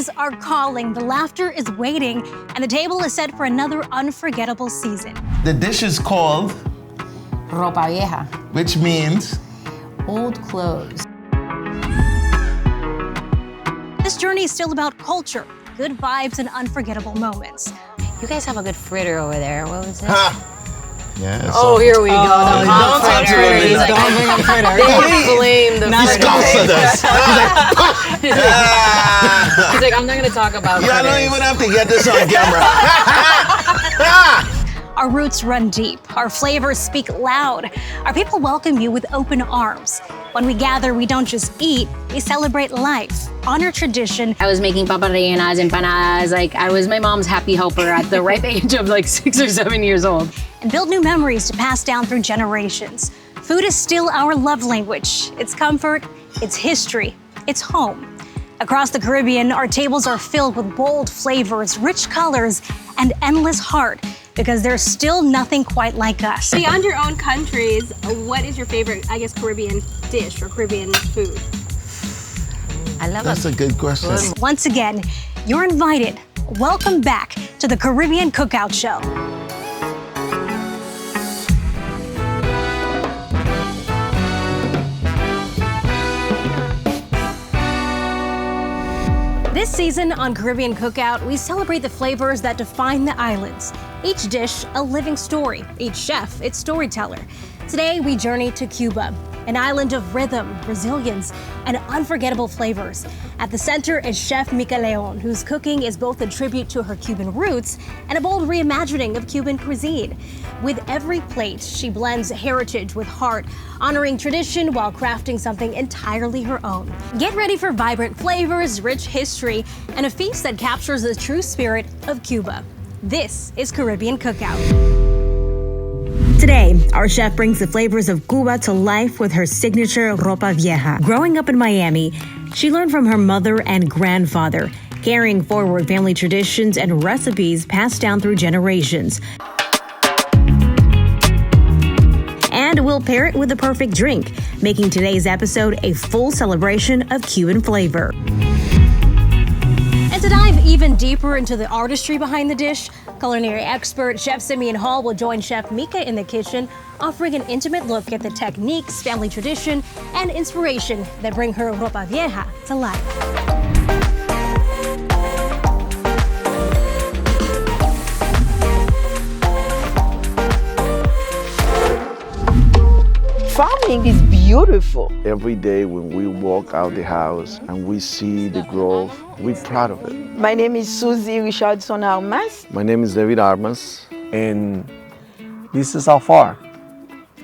flavors are calling, the laughter is waiting, and the table is set for another unforgettable season. The dish is called Ropa vieja. Which means Old clothes. This journey is still about culture, good vibes, and unforgettable moments. You guys have a good fritter over there. What was it? yes. Oh, here we go. The don't touch it. He's like, don't bring up fritter. Don't blame the fritter. He's like, I'm not going to talk about I don't even have to get this on camera. Our roots run deep. Our flavors speak loud. Our people welcome you with open arms. When we gather, we don't just eat, we celebrate life, honor tradition. I was making papas rellenas, empanadas. Like, I was my mom's happy helper at the ripe age of like 6 or 7 years old. And build new memories to pass down through generations. Food is still our love language. It's comfort, it's history, it's home. Across the Caribbean, our tables are filled with bold flavors, rich colors, and endless heart, because there's still nothing quite like us. Beyond your own countries, what is your favorite, I guess, Caribbean dish or Caribbean food? I love That's a good question. Once again, you're invited. Welcome back to the Caribbean Cookout Show. This season on Caribbean Cookout, we celebrate the flavors that define the islands. Each dish, a living story. Each chef, its storyteller. Today, we journey to Cuba, an island of rhythm, resilience, and unforgettable flavors. At the center is Chef Mica Leon, whose cooking is both a tribute to her Cuban roots and a bold reimagining of Cuban cuisine. With every plate, she blends heritage with heart, honoring tradition while crafting something entirely her own. Get ready for vibrant flavors, rich history, and a feast that captures the true spirit of Cuba. This is Caribbean Cookout. Today, our chef brings the flavors of Cuba to life with her signature ropa vieja. Growing up in Miami, she learned from her mother and grandfather, carrying forward family traditions and recipes passed down through generations. And we'll pair it with the perfect drink, making today's episode a full celebration of Cuban flavor. And to dive even deeper into the artistry behind the dish, culinary expert Chef Simeon Hall will join Chef Mica in the kitchen, offering an intimate look at the techniques, family tradition, and inspiration that bring her ropa vieja to life. Farming is beautiful. Every day when we walk out the house and we see the growth, we're proud of it. My name is Susie Richardson Armas. My name is David Armas. And this is our farm.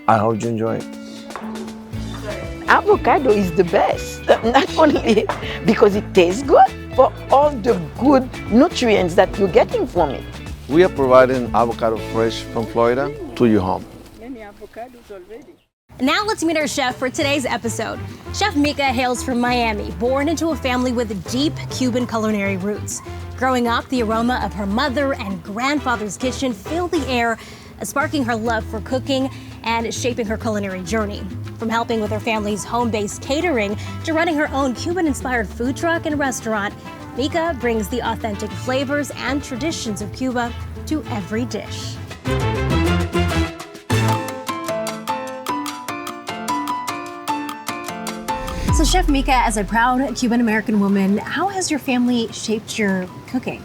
I hope you enjoy it. Avocado is the best, not only because it tastes good, but all the good nutrients that you're getting from it. We are providing avocado fresh from Florida to your home. Now let's meet our chef for today's episode. Chef Mica hails from Miami, born into a family with deep Cuban culinary roots. Growing up, the aroma of her mother and grandfather's kitchen filled the air, sparking her love for cooking and shaping her culinary journey. From helping with her family's home-based catering to running her own Cuban-inspired food truck and restaurant, Mica brings the authentic flavors and traditions of Cuba to every dish. So Chef Mica, as a proud Cuban-American woman, how has your family shaped your cooking?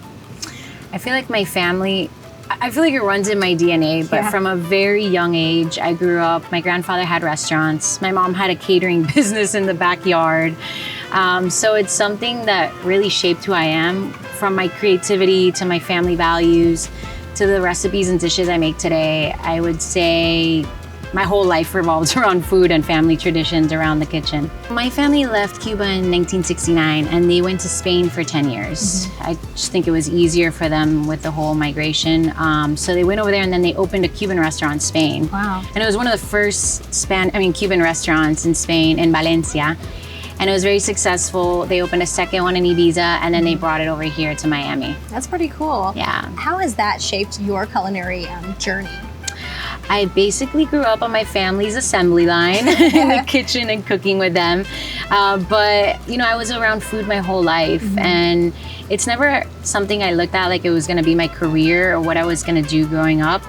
I feel like my family, I feel like it runs in my DNA, but from a very young age, I grew up, my grandfather had restaurants, my mom had a catering business in the backyard. So it's something that really shaped who I am, from my creativity to my family values to the recipes and dishes I make today. I would say my whole life revolves around food and family traditions around the kitchen. My family left Cuba in 1969 and they went to Spain for 10 years. I just think it was easier for them with the whole migration. So they went over there and then they opened a Cuban restaurant in Spain. Wow. And it was one of the first Cuban restaurants in Spain, in Valencia. And it was very successful. They opened a second one in Ibiza and then they brought it over here to Miami. That's pretty cool. Yeah. How has that shaped your culinary journey? I basically grew up on my family's assembly line in the kitchen and cooking with them. But, you know, I was around food my whole life, and it's never something I looked at like it was gonna be my career or what I was gonna do growing up.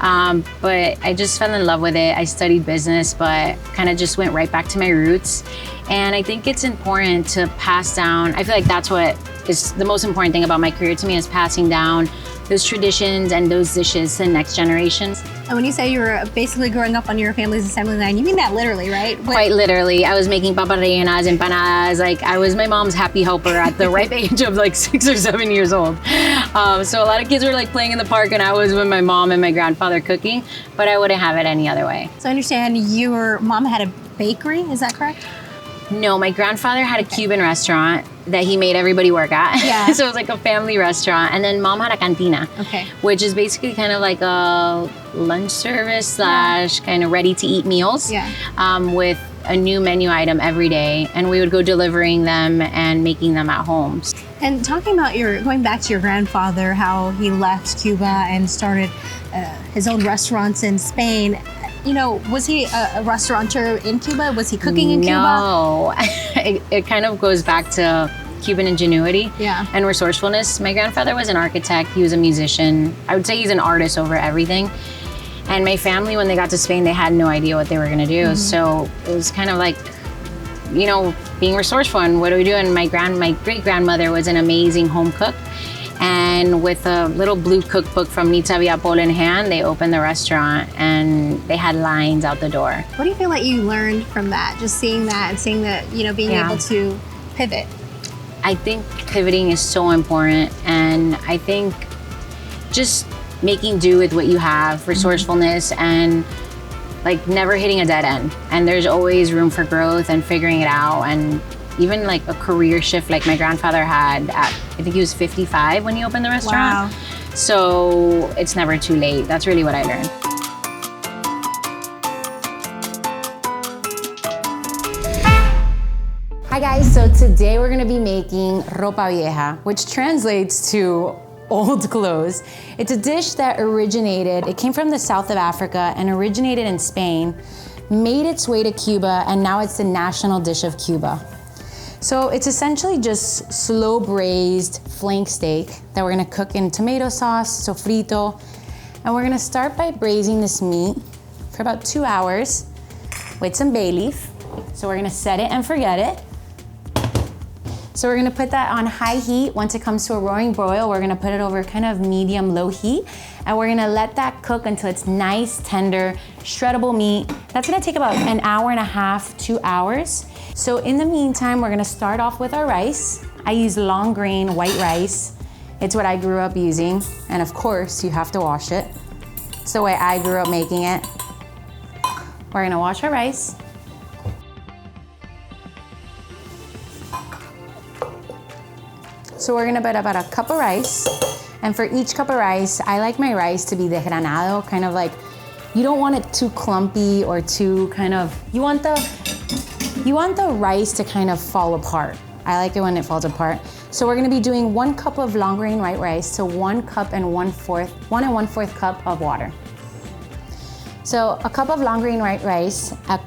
But I just fell in love with it. I studied business, but kind of just went right back to my roots. And I think it's important to pass down. I feel like that's what is the most important thing about my career to me, is passing down those traditions and those dishes to the next generations. And when you say you were basically growing up on your family's assembly line, you mean that literally, right? Quite literally. I was making papas rellenas, empanadas. Like, I was my mom's happy helper at the ripe age of like 6 or 7 years old. So a lot of kids were like playing in the park, and I was with my mom and my grandfather cooking, but I wouldn't have it any other way. So I understand your mom had a bakery, is that correct? No, my grandfather had a Cuban restaurant that he made everybody work at. Yeah. So it was like a family restaurant. And then mom had a cantina, Okay. which is basically kind of like a lunch service slash kind of ready to eat meals, with a new menu item every day. And we would go delivering them and making them at home. And talking about going back to your grandfather, how he left Cuba and started his own restaurants in Spain. You know, was he a restaurateur in Cuba? Was he cooking in Cuba? No, it kind of goes back to Cuban ingenuity and resourcefulness. My grandfather was an architect, he was a musician. I would say he's an artist over everything. And my family, when they got to Spain, they had no idea what they were gonna do. So it was kind of like, you know, being resourceful, and what do we do? And my great-grandmother was an amazing home cook. And with a little blue cookbook from Nita Villapol in hand, they opened the restaurant, and they had lines out the door. What do you feel like you learned from that? Just seeing that and seeing that, you know, being able to pivot. I think pivoting is so important, and I think just making do with what you have, resourcefulness, and like never hitting a dead end. And there's always room for growth and figuring it out, and even like a career shift like my grandfather had at, I think he was 55 when he opened the restaurant. Wow. So it's never too late. That's really what I learned. Hi guys, so today we're gonna be making ropa vieja, which translates to old clothes. It's a dish that it came from the south of Africa and originated in Spain, made its way to Cuba, and now it's the national dish of Cuba. So it's essentially just slow braised flank steak that we're gonna cook in tomato sauce, sofrito. And we're gonna start by braising this meat for about 2 hours with some bay leaf. So we're gonna set it and forget it. So we're gonna put that on high heat. Once it comes to a roaring boil, we're gonna put it over kind of medium-low heat, and we're gonna let that cook until it's nice, tender, shreddable meat. That's gonna take about an hour and a half, 2 hours. So in the meantime, we're gonna start off with our rice. I use long grain white rice. It's what I grew up using, and of course, you have to wash it. It's the way I grew up making it. We're gonna wash our rice. So we're gonna put about a cup of rice, and for each cup of rice, I like my rice to be desgranado, kind of like, you don't want it too clumpy or too kind of, you want the rice to kind of fall apart. I like it when it falls apart. So we're gonna be doing 1 cup of long grain white rice to 1 and 1/4 cup of water. So a cup of long grain white rice, 1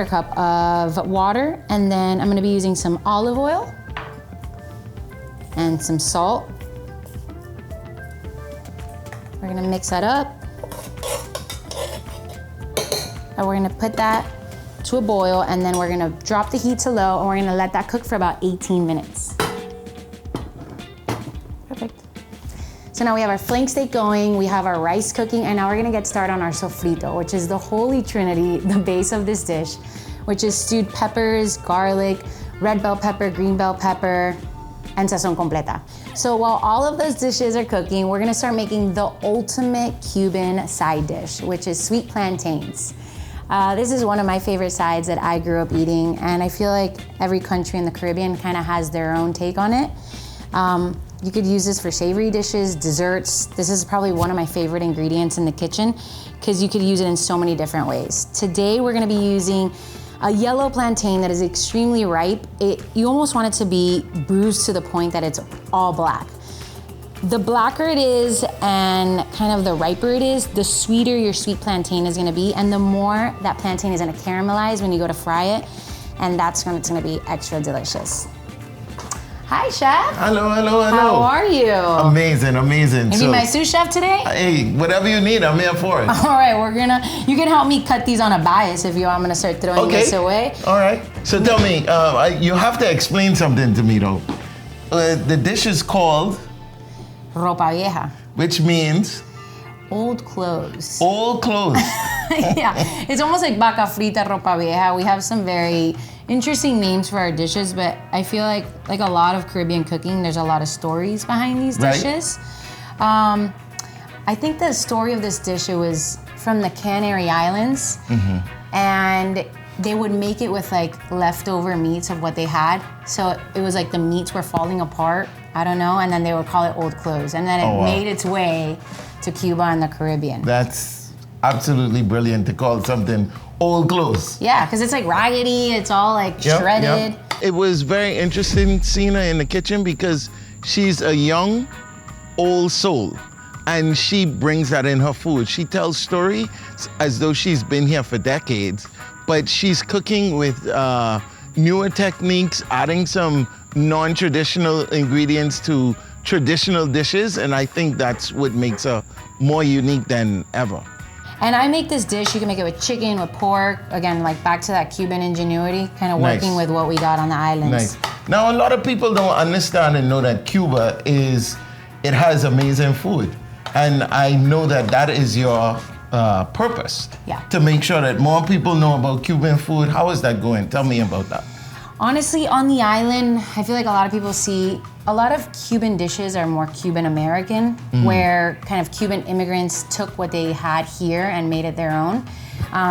cup of water, and then I'm gonna be using some olive oil and some salt. We're gonna mix that up. And we're gonna put that to a boil, and then we're gonna drop the heat to low, and we're gonna let that cook for about 18 minutes. Perfect. So now we have our flank steak going, we have our rice cooking, and now we're gonna get started on our sofrito, which is the holy trinity, the base of this dish, which is stewed peppers, garlic, red bell pepper, green bell pepper, and sazon completa. So while all of those dishes are cooking, we're gonna start making the ultimate Cuban side dish, which is sweet plantains. This is one of my favorite sides that I grew up eating, and I feel like every country in the Caribbean kind of has their own take on it. You could use this for savory dishes, desserts. This is probably one of my favorite ingredients in the kitchen because you could use it in so many different ways. Today we're gonna be using a yellow plantain that is extremely ripe. You almost want it to be bruised to the point that it's all black. The blacker it is and kind of the riper it is, the sweeter your sweet plantain is gonna be, and the more that plantain is gonna caramelize when you go to fry it, and that's when it's gonna be extra delicious. Hi, Chef. Hello, hello, hello. How are you? Amazing, amazing. Maybe my sous chef today? Hey, whatever you need, I'm here for it. All right, you can help me cut these on a bias if you want. I'm gonna start throwing this away. All right. So tell me, you have to explain something to me though. The dish is called Ropa vieja. Which means Old clothes. old clothes. Yeah, it's almost like vaca frita, ropa vieja. We have some very interesting names for our dishes, but I feel like a lot of Caribbean cooking, there's a lot of stories behind these Right. dishes. I think the story of this dish, it was from the Canary Islands, and they would make it with like leftover meats of what they had. So it was like the meats were falling apart, I don't know, and then they would call it old clothes. And then it made its way to Cuba and the Caribbean. That's absolutely brilliant to call something old clothes. Yeah, because it's like raggedy, it's all like shredded. It was very interesting seeing her in the kitchen because she's a young, old soul. And she brings that in her food. She tells stories as though she's been here for decades, but she's cooking with newer techniques, adding some non-traditional ingredients to traditional dishes, and I think that's what makes her more unique than ever. And I make this dish, you can make it with chicken, with pork, again, like back to that Cuban ingenuity, kind of working with what we got on the islands. Nice. Now, a lot of people don't understand and know that Cuba it has amazing food. And I know that is your purpose. Yeah. To make sure that more people know about Cuban food. How is that going? Tell me about that. Honestly, on the island, I feel like a lot of people see a lot of Cuban dishes are more Cuban American, where kind of Cuban immigrants took what they had here and made it their own.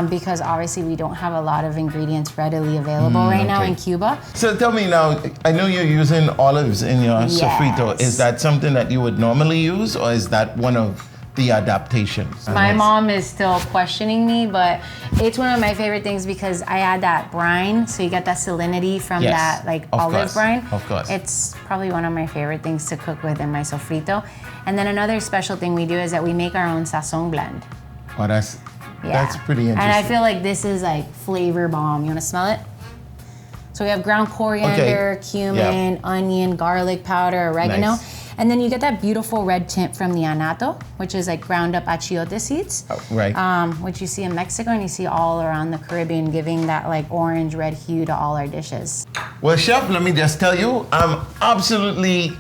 Because obviously we don't have a lot of ingredients readily available right now in Cuba. So tell me now, I know you're using olives in your sofrito. Is that something that you would normally use, or is that one of the adaptations? My mom is still questioning me, but it's one of my favorite things because I add that brine, so you get that salinity from that like olive brine. Of course. It's probably one of my favorite things to cook with in my sofrito. And then another special thing we do is that we make our own sazon blend. Oh, that's pretty interesting. And I feel like this is like flavor bomb. You wanna smell it? So we have ground coriander, cumin, onion, garlic powder, oregano. Nice. And then you get that beautiful red tint from the anato, which is like ground up achiote seeds. Which you see in Mexico and you see all around the Caribbean, giving that like orange red hue to all our dishes. Well, Chef, let me just tell you, I'm absolutely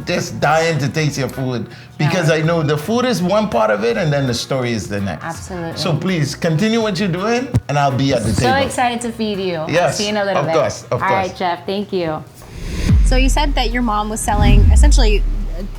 just dying to taste your food because I know the food is one part of it and then the story is the next. Absolutely. So please continue what you're doing and I'll be at the table. So excited to feed you. Yes, I'll see you in a little bit. Of course. All right, Chef, thank you. So you said that your mom was essentially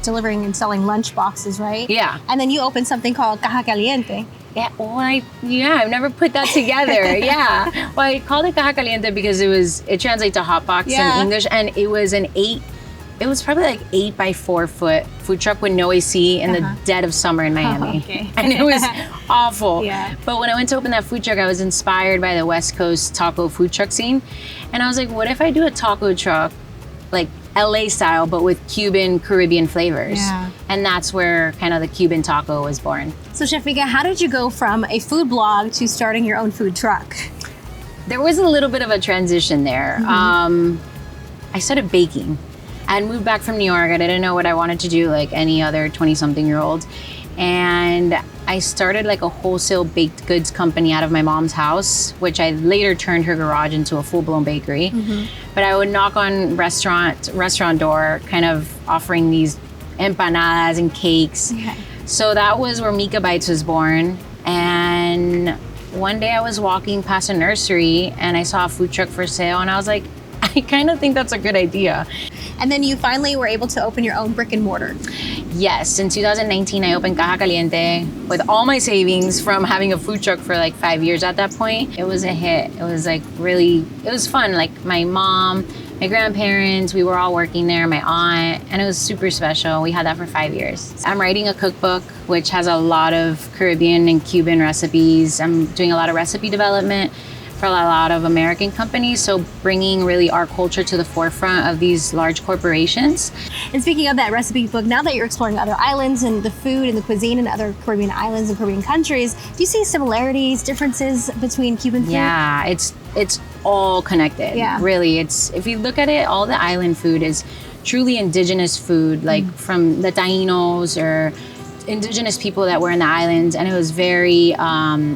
delivering and selling lunch boxes, right? Yeah. And then you opened something called Caja Caliente. Yeah, well, I've never put that together. Yeah. Well, I called it Caja Caliente because it translates to hot box in English, and it was it was probably like 8 by 4 foot food truck with no AC in the dead of summer in Miami. Okay. And it was awful. Yeah. But when I went to open that food truck, I was inspired by the West Coast taco food truck scene. And I was like, what if I do a taco truck, like LA style, but with Cuban Caribbean flavors? Yeah. And that's where kind of the Cuban taco was born. So Chef Vika, how did you go from a food blog to starting your own food truck? There was a little bit of a transition there. I started baking. I had moved back from New York. I didn't know what I wanted to do like any other 20-something-year-old. And I started like a wholesale baked goods company out of my mom's house, which I later turned her garage into a full-blown bakery. But I would knock on restaurant door, kind of offering these empanadas and cakes. So that was where Mika Bites was born. And one day I was walking past a nursery and I saw a food truck for sale, and I was like, I kind of think that's a good idea. And then you finally were able to open your own brick and mortar. Yes, in 2019, I opened Caja Caliente with all my savings from having a food truck for like 5 years at that point. It was a hit. It was like it was fun. Like my mom, my grandparents, we were all working there, my aunt, and it was super special. We had that for 5 years. I'm writing a cookbook, which has a lot of Caribbean and Cuban recipes. I'm doing a lot of recipe development. for a lot of American companies. So bringing really our culture to the forefront of these large corporations. And speaking of that recipe book, now that you're exploring other islands and the food and the cuisine in other Caribbean islands and Caribbean countries, do you see similarities, differences between Cuban food? Yeah, it's all connected. Yeah. Really, if you look at it, all the island food is truly indigenous food, like from the Tainos or indigenous people that were in the islands, and it was very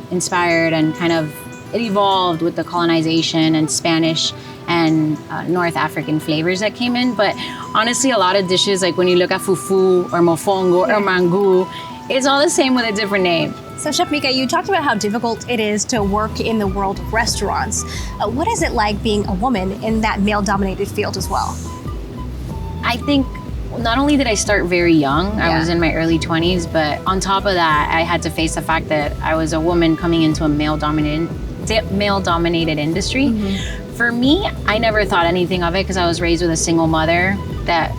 inspired and kind of it evolved with the colonization and Spanish and North African flavors that came in. But honestly, a lot of dishes, like when you look at fufu or mofongo or mangu, it's all the same with a different name. So Chef Mika, you talked about how difficult it is to work in the world of restaurants. What is it like being a woman in that male-dominated field as well? I think not only did I start very young, I was in my early 20s, but on top of that, I had to face the fact that I was a woman coming into a male-dominated industry. For me, I never thought anything of it because I was raised with a single mother that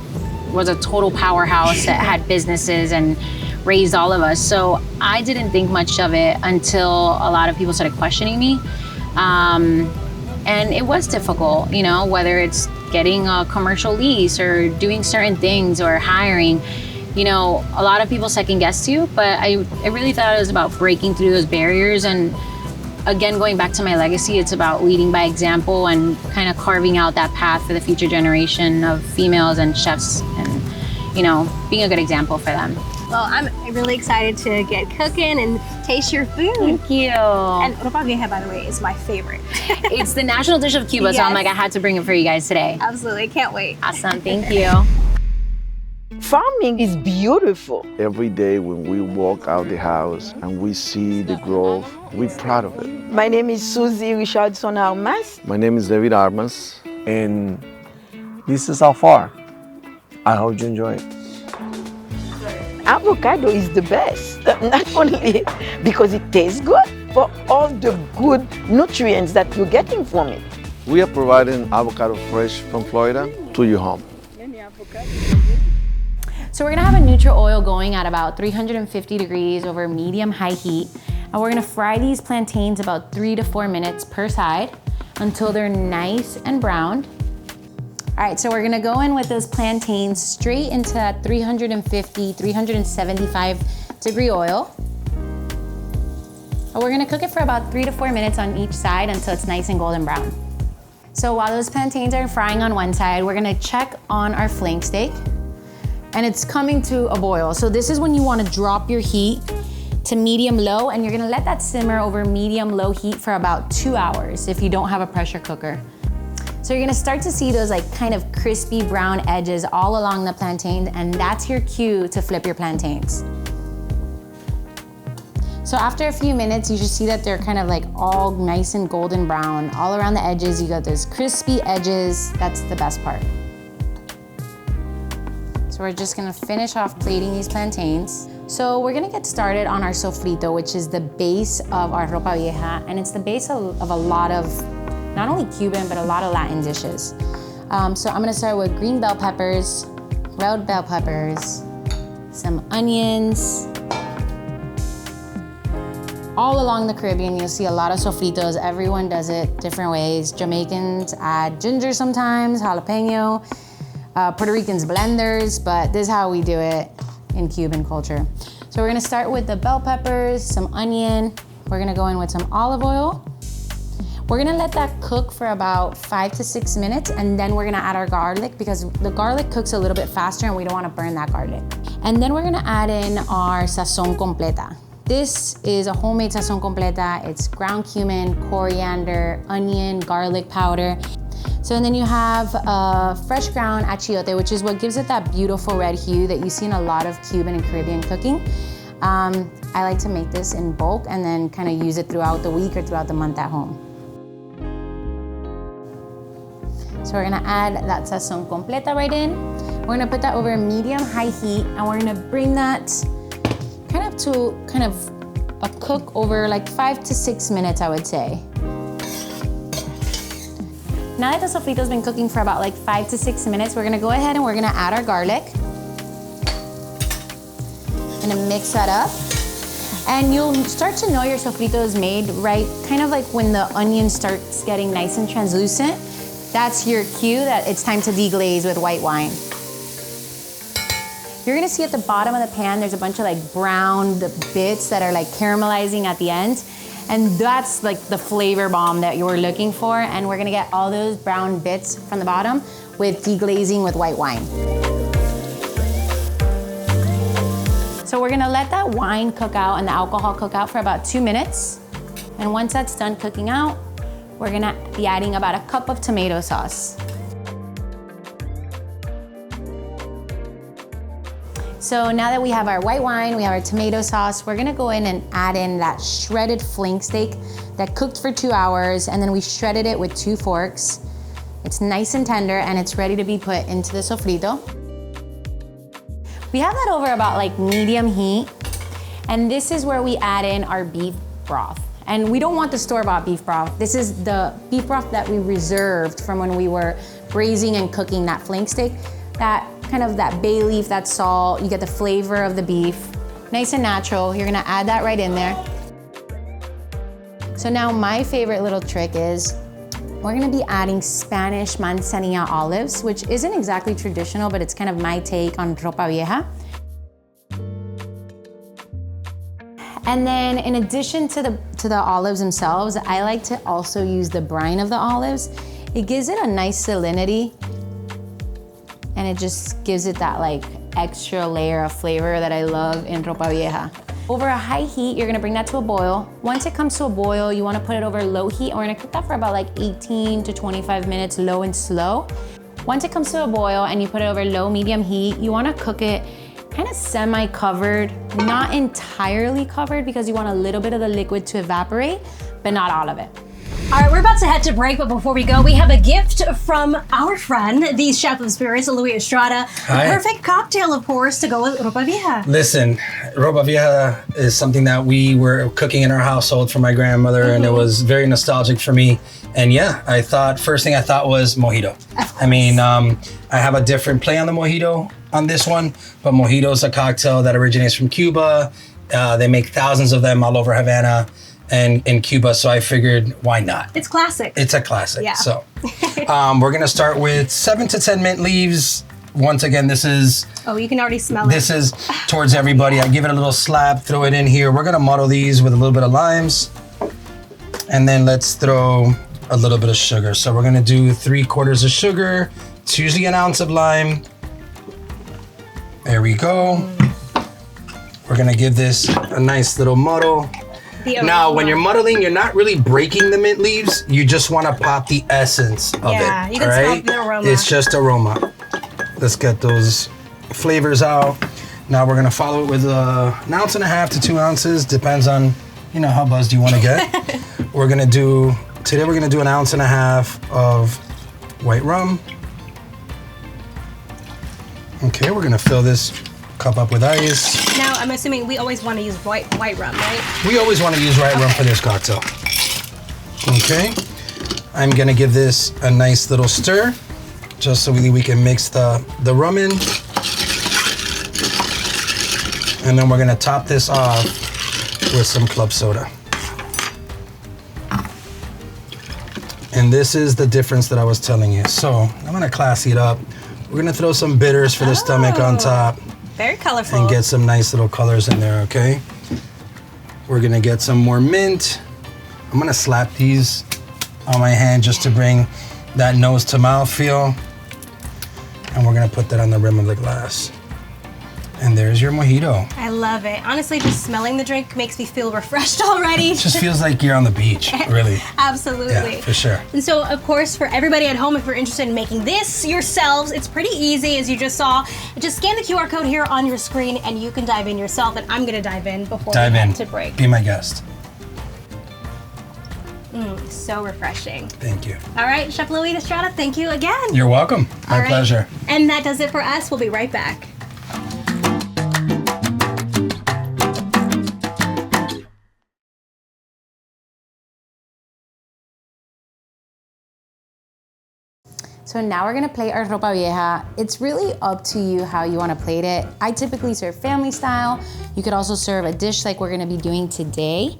was a total powerhouse that had businesses and raised all of us. So I didn't think much of it until a lot of people started questioning me. And it was difficult, you know, whether it's getting a commercial lease or doing certain things or hiring. You know, a lot of people second guessed you, but I really thought it was about breaking through those barriers. And again, going back to my legacy, it's about leading by example and kind of carving out that path for the future generation of females and chefs and, you know, being a good example for them. Well, I'm really excited to get cooking and taste your food. Thank you. And ropa vieja, by the way, is my favorite. It's the national dish of Cuba, so I'm like, I had to bring it for you guys today. Absolutely, can't wait. Awesome, thank you. Farming is beautiful. Every day when we walk out the house and we see the growth, we're proud of it. My name is Susie Richardson Armas. My name is David Armas. And this is how far. I hope you enjoy it. Avocado is the best, not only because it tastes good, but all the good nutrients that you're getting from it. We are providing avocado fresh from Florida to your home. So we're gonna have a neutral oil going at about 350 degrees over medium-high heat. And we're gonna fry these plantains about 3 to 4 minutes per side until they're nice and browned. All right, so we're gonna go in with those plantains straight into that 350, 375 degree oil. And we're gonna cook it for about 3 to 4 minutes on each side until it's nice and golden brown. So while those plantains are frying on one side, we're gonna check on our flank steak. And it's coming to a boil. So this is when you wanna drop your heat to medium-low, and you're gonna let that simmer over medium-low heat for about 2 hours if you don't have a pressure cooker. So you're gonna start to see those like kind of crispy brown edges all along the plantain, and that's your cue to flip your plantains. So after a few minutes, you should see that they're kind of like all nice and golden brown. All around the edges, you got those crispy edges. That's the best part. So we're just gonna finish off plating these plantains. So we're gonna get started on our sofrito, which is the base of our ropa vieja, and it's the base of a lot of, not only Cuban, but a lot of Latin dishes. So I'm gonna start with green bell peppers, red bell peppers, some onions. All along the Caribbean, you'll see a lot of sofritos. Everyone does it different ways. Jamaicans add ginger sometimes, jalapeno. Puerto Ricans blenders, but this is how we do it in Cuban culture. So we're gonna start with the bell peppers, some onion. We're gonna go in with some olive oil. We're gonna let that cook for about 5 to 6 minutes, and then we're gonna add our garlic because the garlic cooks a little bit faster and we don't wanna burn that garlic. And then we're gonna add in our sazon completa. This is a homemade sazon completa. It's ground cumin, coriander, onion, garlic powder. So and then you have fresh ground achiote, which is what gives it that beautiful red hue that you see in a lot of Cuban and Caribbean cooking. I like to make this in bulk and then kind of use it throughout the week or throughout the month at home. So we're gonna add that sazon completa right in. We're gonna put that over medium-high heat, and we're gonna bring that kind of a cook over like 5 to 6 minutes, I would say. Now that the sofrito's been cooking for about like 5 to 6 minutes, we're gonna go ahead and we're gonna add our garlic. Gonna mix that up. And you'll start to know your sofrito is made, right? Kind of like when the onion starts getting nice and translucent. That's your cue that it's time to deglaze with white wine. You're gonna see at the bottom of the pan, there's a bunch of like brown bits that are like caramelizing at the end. And that's like the flavor bomb that you're looking for. And we're gonna get all those brown bits from the bottom with deglazing with white wine. So we're gonna let that wine cook out and the alcohol cook out for about 2 minutes. And once that's done cooking out, we're gonna be adding about a cup of tomato sauce. So now that we have our white wine, we have our tomato sauce, we're gonna go in and add in that shredded flank steak that cooked for 2 hours, and then we shredded it with 2 forks. It's nice and tender and it's ready to be put into the sofrito. We have that over about like medium heat, and this is where we add in our beef broth. And we don't want the store-bought beef broth. This is the beef broth that we reserved from when we were braising and cooking that flank steak. That kind of that bay leaf, that salt, you get the flavor of the beef. Nice and natural. You're gonna add that right in there. So now my favorite little trick is we're gonna be adding Spanish manzanilla olives, which isn't exactly traditional, but it's kind of my take on ropa vieja. And then in addition to the olives themselves, I like to also use the brine of the olives. It gives it a nice salinity, and it just gives it that like extra layer of flavor that I love in ropa vieja. Over a high heat, you're gonna bring that to a boil. Once it comes to a boil, you wanna put it over low heat, and we're gonna cook that for about like 18 to 25 minutes, low and slow. Once it comes to a boil and you put it over low, medium heat, you wanna cook it kind of semi-covered, not entirely covered, because you want a little bit of the liquid to evaporate, but not all of it. All right, we're about to head to break, but before we go, we have a gift from our friend, the Chef of Spirits, Louis Estrada. Hi. The perfect cocktail, of course, to go with ropa vieja. Listen, ropa vieja is something that we were cooking in our household for my grandmother, and it was very nostalgic for me. And yeah, first thing I thought was mojito. I mean, I have a different play on the mojito on this one, but mojito is a cocktail that originates from Cuba. They make thousands of them all over Havana and in Cuba, so I figured, why not? It's classic. It's a classic. Yeah. So we're gonna start with 7 to 10 mint leaves. Once again, this is... Oh, you can already smell it. This is towards everybody. I give it a little slap, throw it in here. We're gonna muddle these with a little bit of limes. And then let's throw a little bit of sugar. So we're gonna do 3/4 of sugar. It's usually an ounce of lime. There we go. We're gonna give this a nice little muddle. Now, when you're muddling, you're not really breaking the mint leaves. You just want to pop the essence of it. Yeah, you can smell the aroma. It's just aroma. Let's get those flavors out. Now we're gonna follow it with 1.5 ounces to 2 ounces. Depends on, how buzzed you want to get. Today we're gonna do 1.5 ounces of white rum. Okay, we're gonna fill this cup up with ice. Now, I'm assuming we always want to use white rum, right? We always want to use white rum for this cocktail. Okay, I'm gonna give this a nice little stir, just so we can mix the rum in. And then we're gonna top this off with some club soda. And this is the difference that I was telling you. So I'm gonna classy it up. We're gonna throw some bitters for the stomach on top. Very colorful. And get some nice little colors in there, okay? We're gonna get some more mint. I'm gonna slap these on my hand just to bring that nose to mouth feel. And we're gonna put that on the rim of the glass. And there's your mojito. I love it. Honestly, just smelling the drink makes me feel refreshed already. It just feels like you're on the beach, really. Absolutely. Yeah, for sure. And so, of course, for everybody at home, if you're interested in making this yourselves, it's pretty easy, as you just saw. Just scan the QR code here on your screen, and you can dive in yourself. And I'm gonna dive in before we head to break. Be my guest. So refreshing. Thank you. All right, Chef Louis Estrada, thank you again. You're welcome. My pleasure. And that does it for us. We'll be right back. So now we're gonna plate our ropa vieja. It's really up to you how you wanna plate it. I typically serve family style. You could also serve a dish like we're gonna be doing today.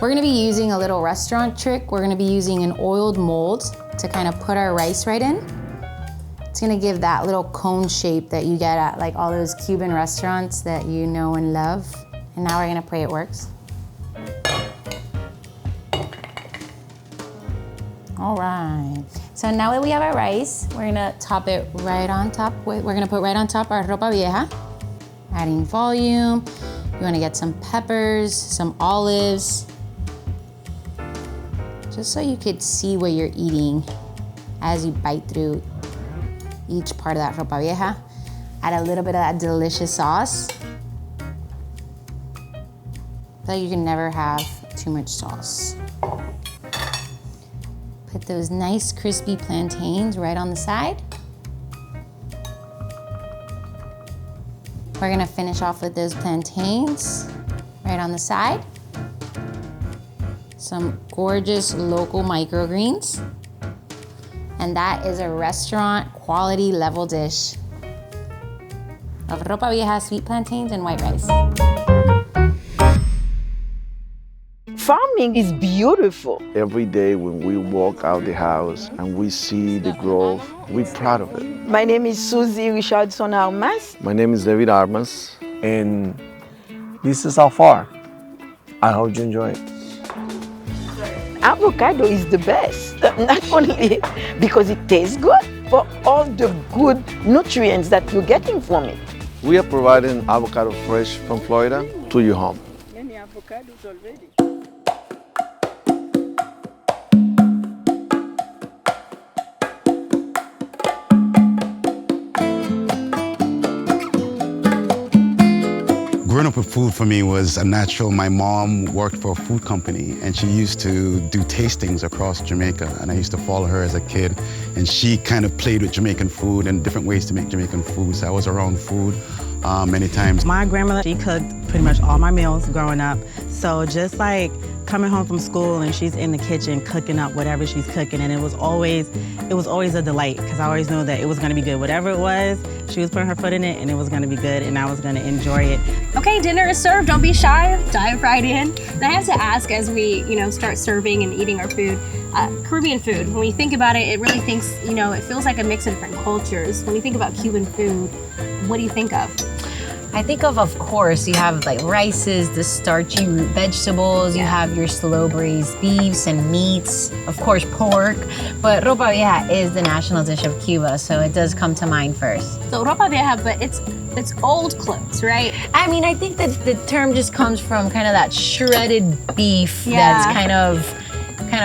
We're gonna be using a little restaurant trick. We're gonna be using an oiled mold to kind of put our rice right in. It's gonna give that little cone shape that you get at like all those Cuban restaurants that you know and love. And now we're gonna pray it works. All right. So now that we have our rice, we're gonna top it right on top. We're gonna put right on top our ropa vieja, adding volume. You wanna get some peppers, some olives, just so you could see what you're eating as you bite through each part of that ropa vieja. Add a little bit of that delicious sauce. So you can never have too much sauce. Put those nice crispy plantains right on the side. We're gonna finish off with those plantains right on the side. Some gorgeous local microgreens. And that is a restaurant quality level dish of ropa vieja, sweet plantains, and white rice. Farming is beautiful. Every day when we walk out the house and we see the growth, we're proud of it. My name is Susie Richardson Armas. My name is David Armas. And this is how far. I hope you enjoy it. Avocado is the best. Not only because it tastes good, but all the good nutrients that you're getting from it. We are providing avocado fresh from Florida to your home. Many avocados already. Growing up with food for me was a natural. My mom worked for a food company and she used to do tastings across Jamaica, and I used to follow her as a kid, and she kind of played with Jamaican food and different ways to make Jamaican food, so I was around food many times. My grandmother, she cooked pretty much all my meals growing up, so just like coming home from school and she's in the kitchen cooking up whatever she's cooking, and it was always a delight because I always knew that it was going to be good. Whatever it was, she was putting her foot in it and it was going to be good and I was going to enjoy it. Okay, dinner is served. Don't be shy. Dive right in. And I have to ask, as we, start serving and eating our food, Caribbean food. When you think about it, it really thinks, it feels like a mix of different cultures. When you think about Cuban food, what do you think of? I think of course, you have like rices, the starchy root vegetables, you have your slow braised beefs and meats, of course pork, but ropa vieja is the national dish of Cuba, so it does come to mind first. So ropa vieja, but it's old clothes, right? I mean, I think that the term just comes from kind of that shredded beef that's kind of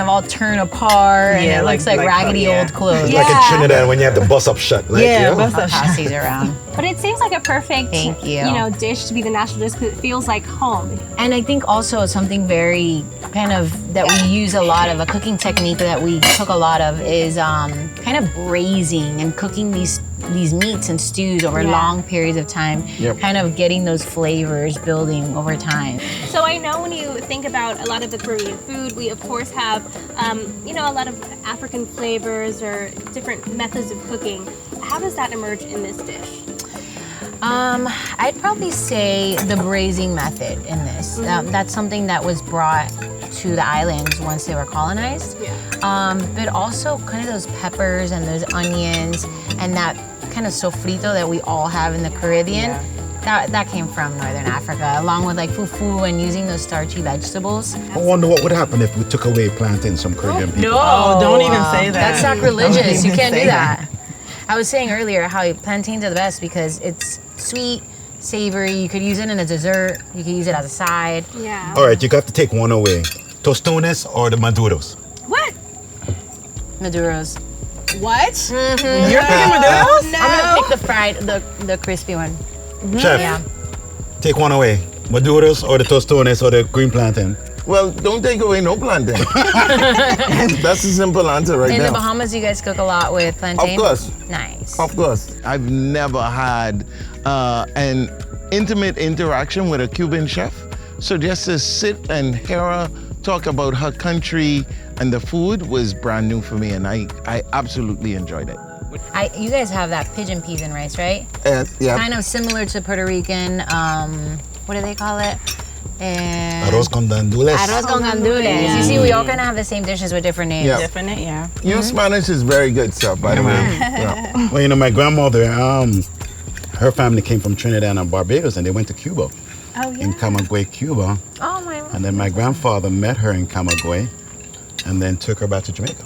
all torn apart, and it looks like raggedy old clothes. It's like in Trinidad when you have the bus-up shut. Like, bus-up shut around. But it seems like a perfect, Thank you. Dish to be the national dish because it feels like home. And I think also something very kind of that we use a lot of, a cooking technique that we cook a lot of is kind of braising and cooking these meats and stews over long periods of time, kind of getting those flavors building over time. So I know when you think about a lot of the Caribbean food, we of course have, a lot of African flavors or different methods of cooking. How does that emerge in this dish? I'd probably say the braising method in this. That's something that was brought to the islands once they were colonized. But also kind of those peppers and those onions and that kind of sofrito that we all have in the Caribbean. That came from Northern Africa, along with like fufu and using those starchy vegetables. I wonder what would happen if we took away plantains from Caribbean people. No, don't even say that. That's sacrilegious. You can't do that. I was saying earlier how plantains are the best because it's sweet, savory. You could use it in a dessert. You could use it as a side. Yeah. All right, you got to take one away. Tostones or the maduros? What? Maduros. What? Mm-hmm. You're picking Maduros? No. I'm gonna pick the fried, the crispy one. Chef, take one away. Maduros or the tostones or the green plantain? Well, don't take away no plantain. That's a simple answer right In now. the Bahamas, you guys cook a lot with plantain? Of course. Nice. Of course. I've never had an intimate interaction with a Cuban chef. So just to sit and hear her talk about her country and the food was brand new for me, and I absolutely enjoyed it. You guys have that pigeon peas and rice, right? Yeah. Kind of similar to Puerto Rican, what do they call it? Arroz con gandules. Arroz con gandules. Yeah. You see, we all kind of have the same dishes with different names. Yeah. Different, yeah. Your Spanish is very good stuff, by the way. Yeah. Well, you know, my grandmother, her family came from Trinidad and Barbados, and they went to Cuba. Oh, yeah. In Camagüey, Cuba. Oh, my. And then my grandfather met her in Camagüey and then took her back to Jamaica.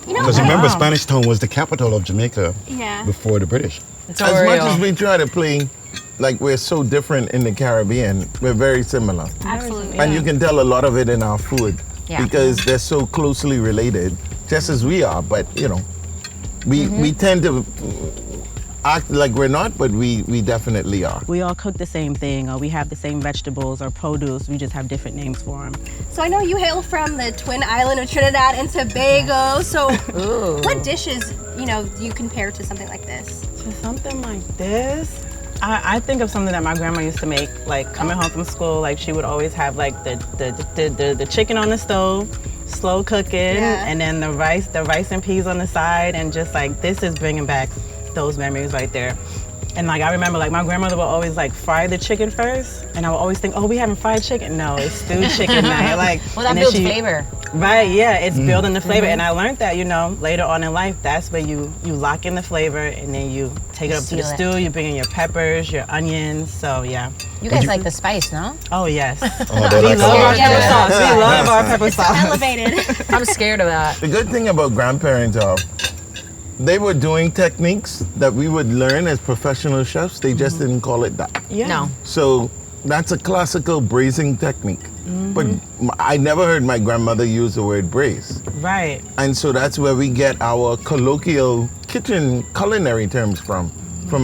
You know, Because remember, Spanish Town was the capital of Jamaica Yeah. before the British. It's As much Oreo. as we try to play like we're so different in the Caribbean, we're very similar. Absolutely. And you can tell a lot of it in our food Yeah. because they're so closely related, just as we are. But, you know, we tend to act like we're not, but we definitely are. We all cook the same thing, or we have the same vegetables or produce. We just have different names for them. So I know you hail from the Twin Island of Trinidad and Tobago. So what dishes, you know, do you compare to something like this? To something like this, I think of something that my grandma used to make. Like coming home from school, like she would always have like the chicken on the stove, slow cooking, and then the rice and peas on the side, and just like this is bringing back those memories right there. And like I remember, like my grandmother would always like fry the chicken first, and I would always think, oh, we having fried chicken? No, it's stewed chicken now. Like, Well, that and then builds flavor. Right, yeah, it's building the flavor, and I learned that, you know, later on in life, that's where you lock in the flavor, and then you take it up to the Seal it. stew. You bring in your peppers, your onions. So yeah. You guys like the spice, no? Oh yes. Oh, they We like love a our lot. pepper sauce. We love our pepper sauce. Elevated. I'm scared of that. The good thing about grandparents are they were doing techniques that we would learn as professional chefs. They just didn't call it that. Yeah. No. So that's a classical braising technique. But I never heard my grandmother use the word braise. Right. And so that's where we get our colloquial kitchen culinary terms from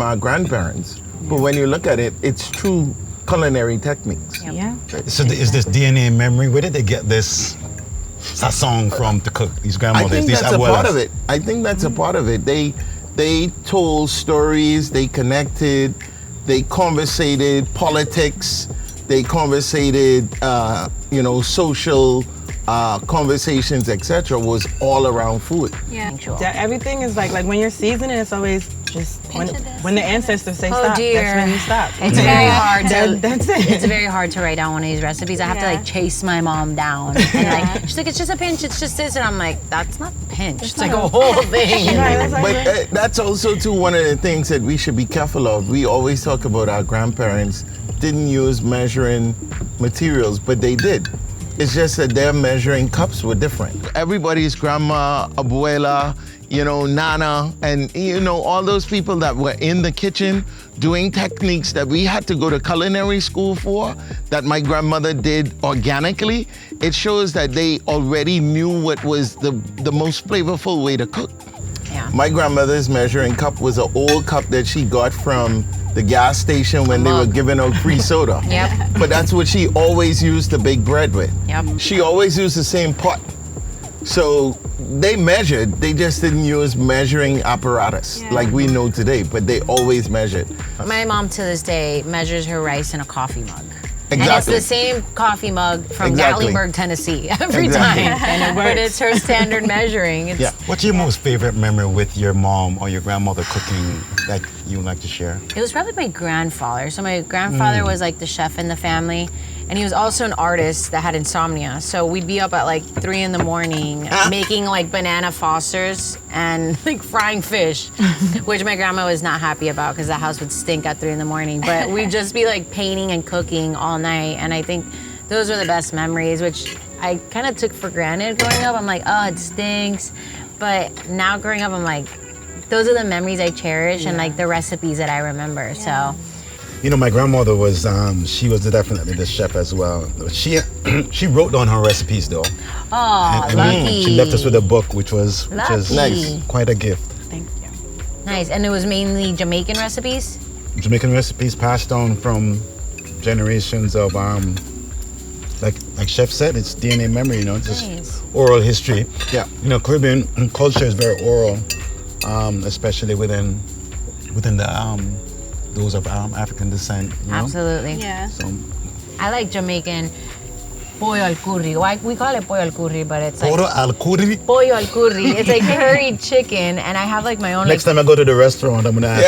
our grandparents. But when you look at it, it's true culinary techniques. Yeah. So is this DNA memory? Where did they get this sazon from to cook? These I grandmothers, think these that's a part abuelas? of it. I think that's a part of it. They told stories, they connected, they conversated politics, they conversated, social conversations, etc. was all around food. Yeah. That everything is like when you're seasoning, it's always just when the ancestors say Oh, stop, dear. that's when you stop. It's very hard to. That's it. It's very hard to write down one of these recipes. I have to like chase my mom down, and like she's like, "It's just a pinch. It's just this," and I'm like, "That's not a pinch. It's like a whole thing." But that's also too one of the things that we should be careful of. We always talk about our grandparents didn't use measuring materials, but they did. It's just that their measuring cups were different. Everybody's grandma, abuela, nana, and all those people that were in the kitchen doing techniques that we had to go to culinary school for, that my grandmother did organically. It shows that they already knew what was the most flavorful way to cook. Yeah. My grandmother's measuring cup was an old cup that she got from the gas station when they were giving out free soda. Yep. But that's what she always used to bake bread with. Yep. She always used the same pot. So they measured, they just didn't use measuring apparatus like we know today, but they always measured. My mom to this day measures her rice in a coffee mug. Exactly. And it's the same coffee mug from Gatlinburg, Tennessee, every time. And it works. But it's her standard measuring. It's, Yeah. What's your most favorite memory with your mom or your grandmother cooking that you would like to share? It was probably my grandfather. So my grandfather was like the chef in the family, and he was also an artist that had insomnia. So we'd be up at like 3 in the morning making like banana Fosters and like frying fish, which my grandma was not happy about because the house would stink at 3 in the morning. But we'd just be like painting and cooking all night, and I think those were the best memories, which I kind of took for granted growing up. I'm like, oh, it stinks. But now growing up, I'm like, those are the memories I cherish and like the recipes that I remember. So. You know, my grandmother was, she was definitely the chef as well. She wrote down her recipes though. Oh, And lucky. she left us with a book, which is Lucky. quite a gift. Thank you. Nice. And it was mainly Jamaican recipes? Jamaican recipes passed down from generations of, like Chef said, it's DNA memory, just Nice. oral history. Yeah. Caribbean culture is very oral, especially within the those of African descent. Absolutely. Yeah. So I like Jamaican pollo al curry. We call it pollo al curry, but it's like Poro al curry. pollo al curry. It's like curried chicken, and I have like my own. Next time I go to the restaurant, I'm gonna ask.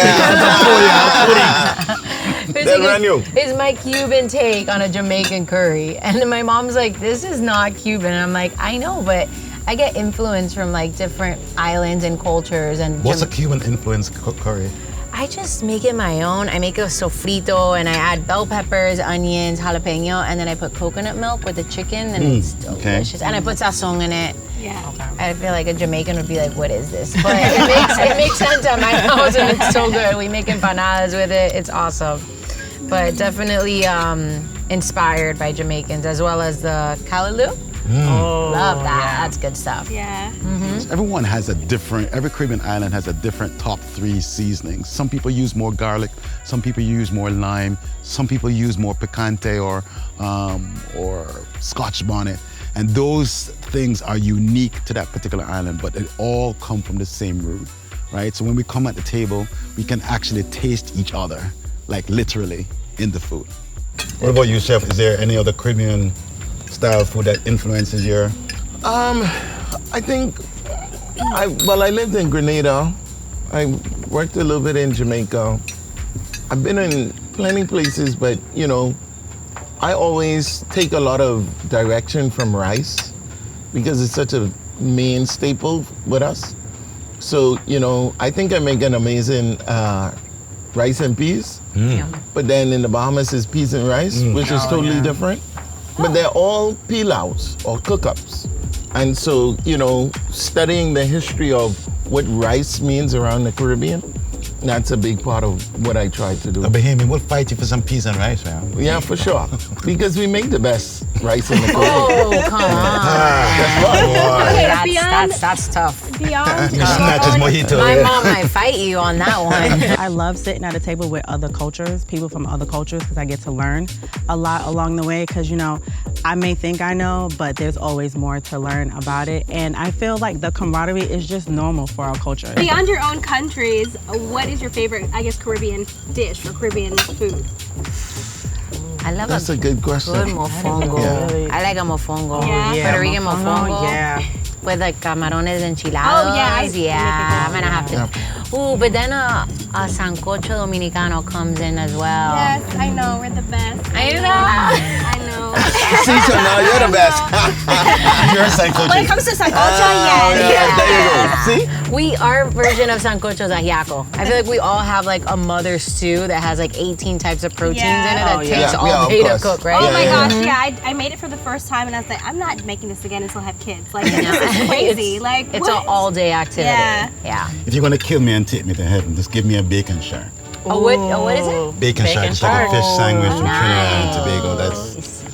It's my Cuban take on a Jamaican curry. And then my mom's like, this is not Cuban. And I'm like, I know, but I get influence from like different islands and cultures. And What's a Cuban influence curry? I just make it my own. I make a sofrito and I add bell peppers, onions, jalapeno, and then I put coconut milk with the chicken and it's delicious. And I put sazon in it. Yeah. I feel like a Jamaican would be like, what is this? But it makes sense at my house and it's so good. We make empanadas with it. It's awesome. But definitely inspired by Jamaicans as well as the callaloo. Love that. Yeah. That's good stuff. Yeah. Everyone has a different, every Caribbean island has a different top 3 seasonings. Some people use more garlic, some people use more lime, some people use more picante or Scotch bonnet. And those things are unique to that particular island, but it all come from the same root, right? So when we come at the table, we can actually taste each other, like literally in the food. What about you, chef? Is there any other Caribbean style food that influences your? I think, I lived in Grenada. I worked a little bit in Jamaica. I've been in plenty places, but you know, I always take a lot of direction from rice because it's such a main staple with us. So, you know, I think I make an amazing rice and peas. But then in the Bahamas is peas and rice, which is totally different. But they're all pilaus or cook-ups. And so, you know, studying the history of what rice means around the Caribbean, that's a big part of what I try to do. The Bahamian will fight you for some peas and rice, man. Yeah, for sure. Because we make the best rice in the Caribbean. Oh, come on. That's tough. Beyond. My mom might fight you on that one. I love sitting at a table with other cultures, people from other cultures, because I get to learn a lot along the way. Because, you know, I may think I know, but there's always more to learn about it. And I feel like the camaraderie is just normal for our culture. Beyond your own countries, what is your favorite, I guess, Caribbean dish or Caribbean food? That's a good question. Good mofongo. Yeah. I like a mofongo. Yeah. Puerto Rican mofongo. Yeah. With like camarones enchilados. Oh, yeah. I'm gonna have to. Ooh, but then a sancocho dominicano comes in as well. Yes, I know. We're the best. I know. I know. See, so now you're the best. You're a sancocho. When it comes to sancocho, yes. There you go. See? Our version of sancocho is ajiaco. I feel like we all have like a mother stew that has like 18 types of proteins in it that takes all day to cook, right? Oh my gosh, yeah. I made it for the first time and I was like, I'm not making this again until I have kids. Like, this is crazy. It's an all-day activity. Yeah. If you're gonna kill me and take me to heaven, just give me a bacon shark. What is it? Bacon shark. It's like a fish sandwich from Trinidad and Tobago.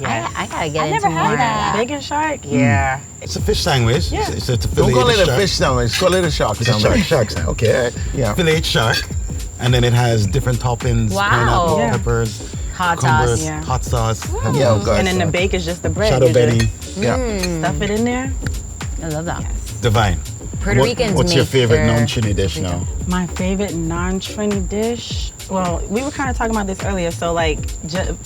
I gotta get I've into never more had of that. Bacon shark? Yeah. It's a fish sandwich. Yeah. It's a Don't fillet call it a shark. fish sandwich. Call it a shark It's a sandwich. shark sandwich. Okay. Yeah. Fillet shark. And then it has different toppings, Wow. pineapple, Yeah. peppers, Hot cucumbers, sauce. Yeah. hot sauce. Yeah, of course. And then the bake is just the bread. Shadow You just Benny. Yeah. stuff it in there. I love that. Divine. Puerto Ricans What's your make favorite their- non-Trini dish now? My favorite non-Trini dish? Well, we were kind of talking about this earlier. So like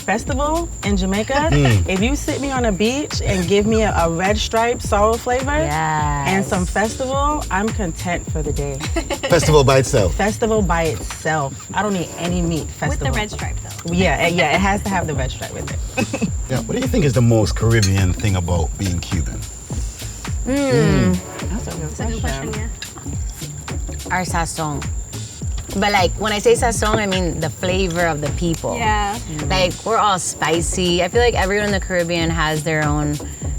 festival in Jamaica, if you sit me on a beach and give me a red stripe sour flavor and some festival, I'm content for the day. Festival by itself. Festival by itself. I don't need any meat. Festival. With the red stripe, though. Yeah, it has to have the red stripe with it. Yeah. What do you think is the most Caribbean thing about being Cuban? That's a good That's a good question, yeah. Our sazon. But like when I say sazon, I mean the flavor of the people. Yeah. Like we're all spicy. I feel like everyone in the Caribbean has their own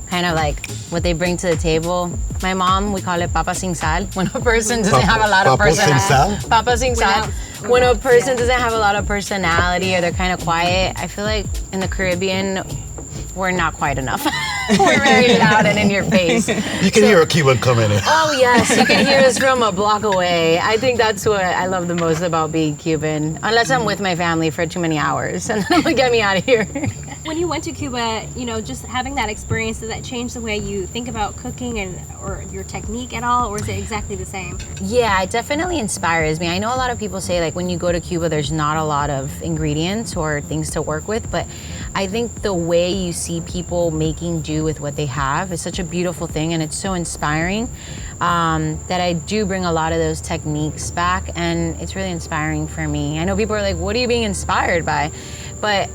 kind of like what they bring to the table. My mom, we call it papa sin sal. When a person doesn't have a lot of personality. Papa sin sal. When a person doesn't have a lot of personality or they're kind of quiet, I feel like in the Caribbean, we're not quite enough. We're very loud and in your face. You can hear a Cuban coming in. Oh yes, you can hear us from a block away. I think that's what I love the most about being Cuban. Unless I'm with my family for too many hours, and then they'll get me out of here. when you went to Cuba, just having that experience, did that change the way you think about cooking or your technique at all, or is it exactly the same? Yeah, it definitely inspires me. I know a lot of people say like when you go to Cuba, there's not a lot of ingredients or things to work with, but I think the way you see people making do with what they have is such a beautiful thing, and it's so inspiring that I do bring a lot of those techniques back, and it's really inspiring for me. I know people are like, what are you being inspired by? But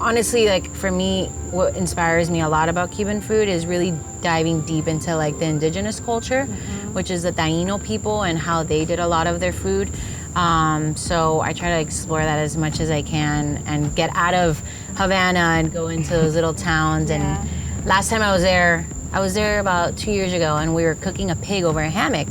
honestly, like for me, what inspires me a lot about Cuban food is really diving deep into like the indigenous culture, which is the Taino people and how they did a lot of their food. So I try to explore that as much as I can and get out of Havana and go into those little towns. And last time I was there about 2 years ago, and we were cooking a pig over a hammock.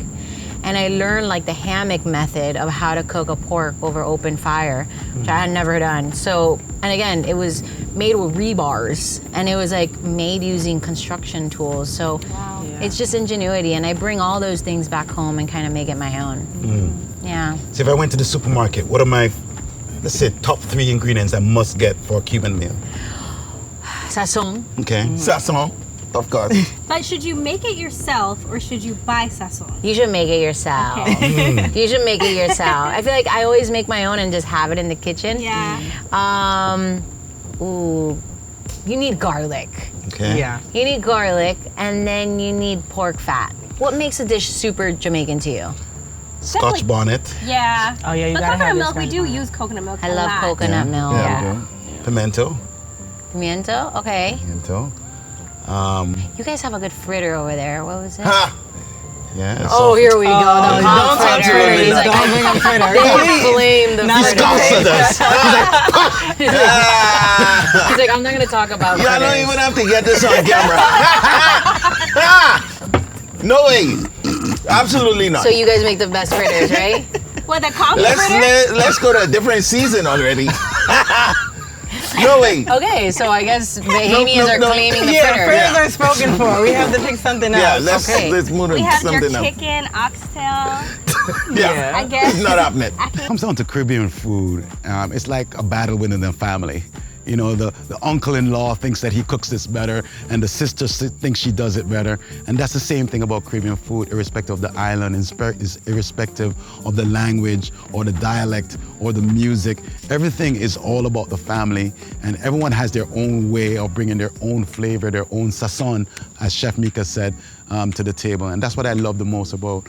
And I learned like the hammock method of how to cook a pork over open fire, which I had never done. So, and again, it was made with rebars, and it was like made using construction tools. So it's just ingenuity, and I bring all those things back home and kind of make it my own. Yeah. So if I went to the supermarket, what are my, let's say, top 3 ingredients I must get for a Cuban meal? Sazon. Okay. Sazon, of course. But should you make it yourself or should you buy sazon? You should make it yourself. Okay. You should make it yourself. I feel like I always make my own and just have it in the kitchen. Yeah. Ooh, you need garlic. Okay. Yeah. You need garlic, and then you need pork fat. What makes a dish super Jamaican to you? Scotch bonnet. Yeah. Oh yeah, you But gotta coconut have milk, this we do use coconut milk I a love lot. coconut milk. Yeah, we do. Pimento. Pimiento? Okay. Pimento. You guys have a good fritter over there. What was it? Ha! Yeah. Oh, here we go. The don't hot touch fritter. fritters. He's like, Don't bring up fritters. they blame the Not fritter. Scoused us. He's like, I'm not going to talk about Yeah, I fritters. don't even have to get this on camera. No way. Absolutely not. So you guys make the best fritters, right? Well, the coffee fritter? Let's go to a different season already. No way. Okay, so I guess Bahamians are no. claiming the Yeah, fritter. Fritters are spoken for. We have to pick something else. Yeah, let's move We on to have your something else. chicken, oxtail, Yeah. I guess. It's not happening. Comes down to Caribbean food, it's like a battle within the family. You know, the uncle-in-law thinks that he cooks this better, and the sister thinks she does it better. And that's the same thing about Caribbean food, irrespective of the island, irrespective of the language or the dialect or the music. Everything is all about the family, and everyone has their own way of bringing their own flavor, their own sazon, as Chef Mika said, to the table. And that's what I love the most about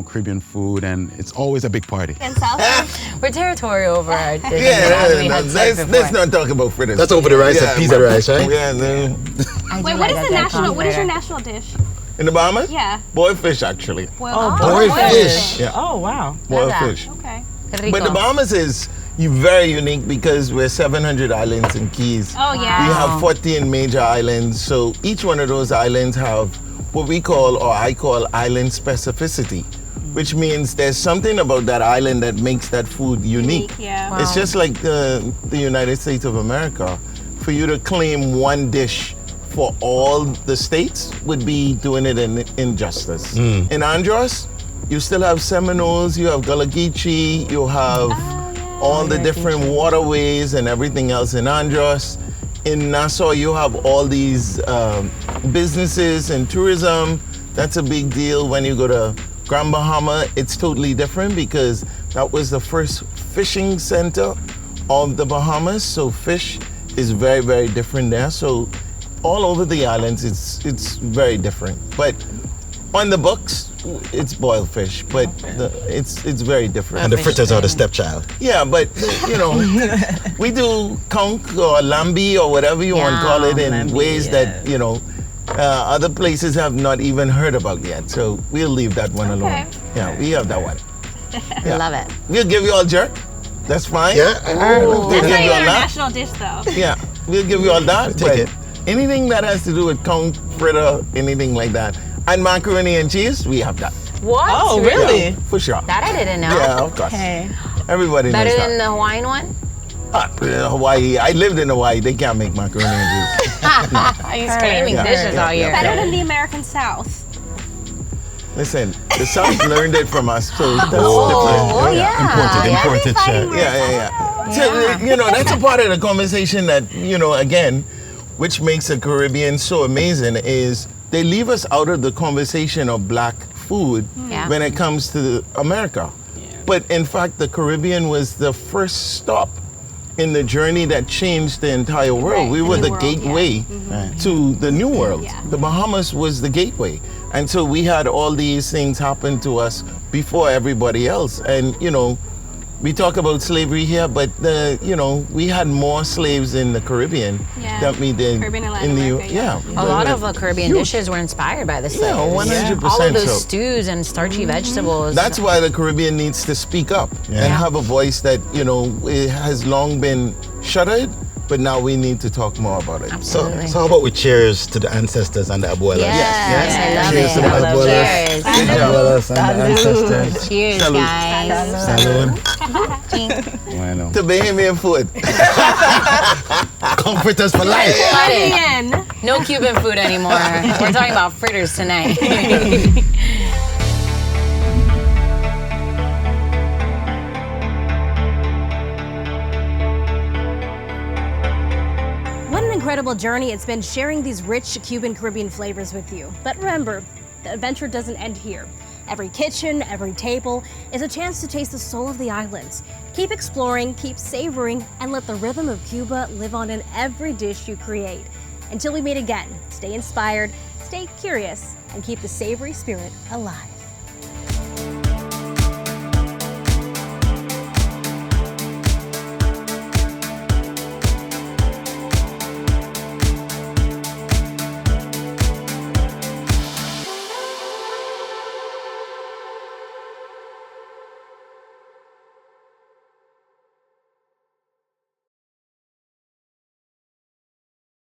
Caribbean food, and it's always a big party. And salsa? We're territorial over our dishes. Yeah, as we had said let's before. not talk about fritters. That's over the rice, a piece of rice, right? Yeah, I do Wait, like what is a the good national? What is your fritter. national dish? in the Bahamas? Yeah. Boiled fish, actually. Boiled boiled fish. Yeah, Oh wow. boiled that. fish. Okay. Qué But the rico. Bahamas is very unique because we're 700 islands and keys. Oh yeah. We have 14 major islands, so each one of those islands have what we call, or I call, island specificity, which means there's something about that island that makes that food unique. Yeah. It's just like the United States of America. For you to claim one dish for all the states would be doing it in injustice. In Andros, you still have Seminoles, you have Gullah Geechee, you have all the different waterways and everything else in Andros. In Nassau, you have all these businesses and tourism. That's a big deal. When you go to Grand Bahama, it's totally different because that was the first fishing center of the Bahamas. So fish is very, very different there. So all over the islands, it's very different. But on the books, it's boiled fish, but it's very different. And the fritters are the stepchild. Yeah, but you know, we do conch or lambi or whatever you want to call it in lambi, ways that, you know, other places have not even heard about yet. So we'll leave that one alone. Okay. Yeah, we have that one. I love it. We'll give you all jerk. That's fine. Yeah. We'll That's give not you even all our that. national dish, though. Yeah, we'll give you all that. Take but it. anything that has to do with conch, fritter, anything like that, and macaroni and cheese, we have that. What? Oh really? Yeah, for sure. That I didn't know. Yeah, of course. Okay. Everybody Better knows than that. the Hawaiian one? Hawaii. I lived in Hawaii. They can't make macaroni and cheese. He's claiming Yeah, dishes yeah, all year. yeah. Better than the American South. Listen, the South learned it from us, so that's different. Oh, yeah. Imported Yeah, yeah, yeah. So, you know, that's a part of the conversation that, you know, again, which makes the Caribbean so amazing, is they leave us out of the conversation of black food when it comes to America. But in fact, the Caribbean was the first stop in the journey that changed the entire world. We were the gateway to the new world. The Bahamas was the gateway. And so we had all these things happen to us before everybody else. And, you know, we talk about slavery here, but we had more slaves in the Caribbean than we did in the U.S. A lot of Caribbean dishes were inspired by the slaves. Yeah, 100%. All of those stews and starchy vegetables. That's why the Caribbean needs to speak up and have a voice that, it has long been shuttered, but now we need to talk more about it. So how about we cheers to the ancestors and the abuelas? Yes, I love Cheers it. to the abuelas. Cheers. Abuelas and the ancestors. Cheers, guys. Salud. Bueno. To Bahamian food. Comfort us for life. No Cuban food anymore. We're talking about fritters tonight. What an incredible journey it's been sharing these rich Cuban Caribbean flavors with you. But remember, the adventure doesn't end here. Every kitchen, every table is a chance to taste the soul of the islands. Keep exploring, keep savoring, and let the rhythm of Cuba live on in every dish you create. Until we meet again, stay inspired, stay curious, and keep the savory spirit alive.